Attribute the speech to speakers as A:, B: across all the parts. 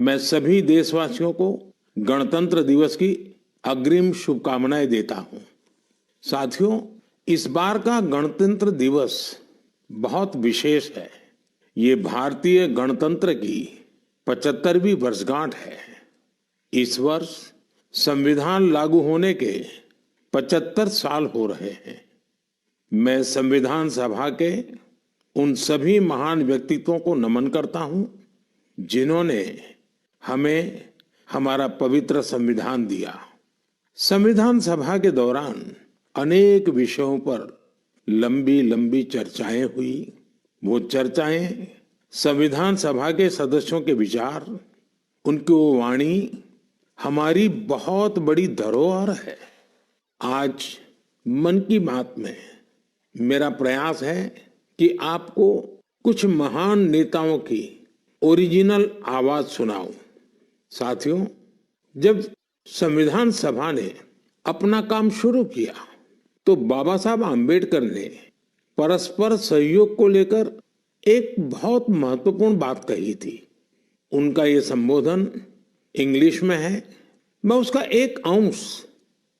A: मैं सभी देशवासियों को गणतंत्र दिवस की अग्रिम शुभकामनाएं देता हूं। साथियों, इस बार का गणतंत्र दिवस बहुत विशेष है। ये भारतीय गणतंत्र की 75वीं वर्षगांठ है। इस वर्ष संविधान लागू होने के 75 साल हो रहे हैं। मैं संविधान सभा के उन सभी महान व्यक्तित्वों को नमन करता हूं जिन्होंने हमें हमारा पवित्र संविधान दिया। संविधान सभा के दौरान अनेक विषयों पर लंबी लंबी चर्चाएं हुई। वो चर्चाएं संविधान सभा के सदस्यों के विचार, उनकी वो वाणी हमारी बहुत बड़ी धरोहर है। आज मन की बात में मेरा प्रयास है कि आपको कुछ महान नेताओं की ओरिजिनल आवाज सुनाऊं। साथियों, जब संविधान सभा ने अपना काम शुरू किया तो बाबा साहब आम्बेडकर ने परस्पर सहयोग को लेकर एक बहुत महत्वपूर्ण बात कही थी। उनका ये संबोधन इंग्लिश में है। मैं उसका एक अंश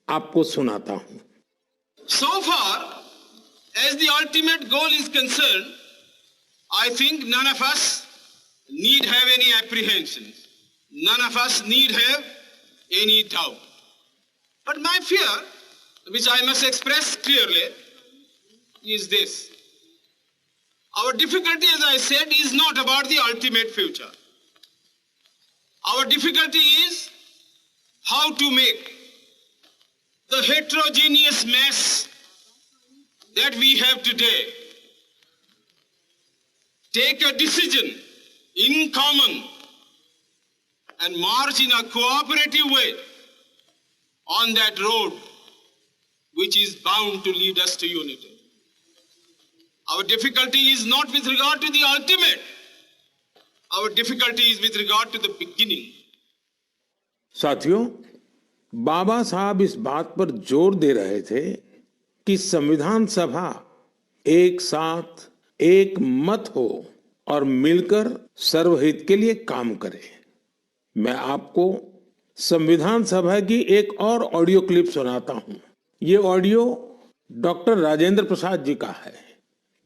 A: आपको सुनाता हूं।
B: So far as the ultimate goal is concerned, I think none of us need have any apprehensions. None of us need have any doubt. But my fear, which I must express clearly, is this. Our difficulty, as I said, is not about the ultimate future. Our difficulty is how to make the heterogeneous mess that we have today take a decision in common and march in a cooperative way on that road which is bound to lead us to unity. Our difficulty is not with regard to the ultimate. Our difficulty is with regard to the beginning.
A: साथियों, बाबा साहब इस बात पर जोर दे रहे थे कि संविधान सभा एक साथ एक मत हो और मिलकर सर्वहित के लिए काम करे। मैं आपको संविधान सभा की एक और ऑडियो क्लिप सुनाता हूं। ये ऑडियो डॉक्टर राजेंद्र प्रसाद जी का है,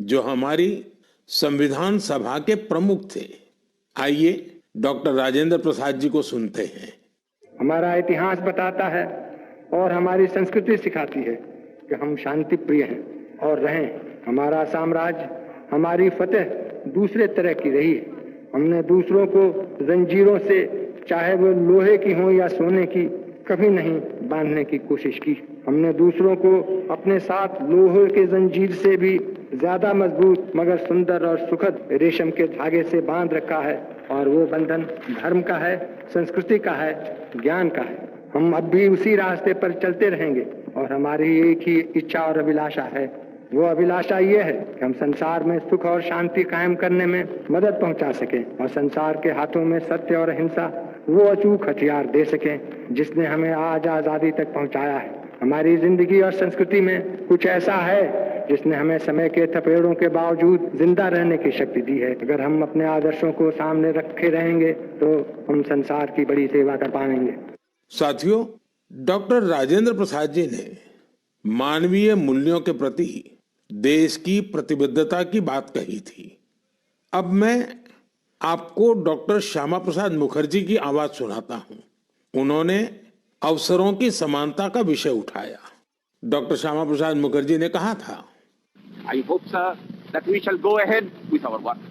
A: जो हमारी संविधान सभा के प्रमुख थे। आइए डॉक्टर राजेंद्र प्रसाद जी को सुनते हैं।
C: हमारा इतिहास बताता है और हमारी संस्कृति सिखाती है कि हम शांति प्रिय हैं और रहें। हमारा साम्राज्य, हमारी फतेह दूसरे तरह की रही है। हमने दूसरों को जंजीरों से, चाहे वो लोहे की हो या सोने की, कभी नहीं बांधने की कोशिश की। हमने दूसरों को अपने साथ लोहे के जंजीर से भी ज्यादा मजबूत मगर सुंदर और सुखद रेशम के धागे से बांध रखा है, और वो बंधन धर्म का है, संस्कृति का है, ज्ञान का है। हम अब भी उसी रास्ते पर चलते रहेंगे और हमारी एक ही इच्छा और अभिलाषा है। वो अभिलाषा ये है कि हम संसार में सुख और शांति कायम करने में मदद पहुंचा सकें और संसार के हाथों में सत्य और अहिंसा वो अचूक हथियार दे सकें जिसने हमें आज आजादी तक पहुंचाया है। हमारी जिंदगी और संस्कृति में कुछ ऐसा है जिसने हमें समय के थपेड़ों के बावजूद जिंदा रहने की शक्ति दी है। अगर हम अपने आदर्शों को सामने रखे रहेंगे तो हम संसार की बड़ी सेवा कर पाएंगे।
A: साथियों, डॉक्टर राजेंद्र प्रसाद जी ने मानवीय मूल्यों के प्रति देश की प्रतिबद्धता की बात कही थी। अब मैं आपको डॉक्टर श्यामा प्रसाद मुखर्जी की आवाज सुनाता हूं। उन्होंने अवसरों की समानता का विषय उठाया। डॉक्टर श्यामा प्रसाद मुखर्जी ने कहा था,
D: I hope, sir, that we shall go ahead with our work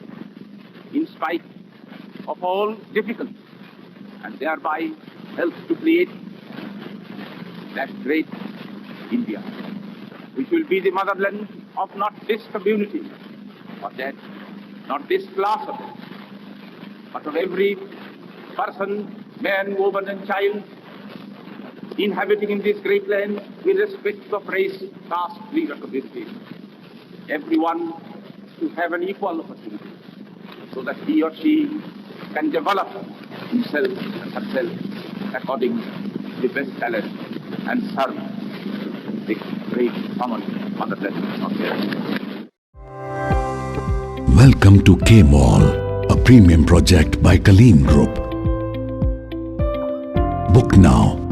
D: in spite of all difficulties and thereby help to create that great India, which will be the motherland of not this community or that, not this class of it, but of every person, man, woman and child inhabiting in this great land irrespective of race, caste, creed or community. Everyone to have an equal opportunity so that he or she can develop himself and herself according to the best talent and serve the great common motherland of theirs.
E: Welcome to K Mall, a premium project by Kaleem Group. Book now.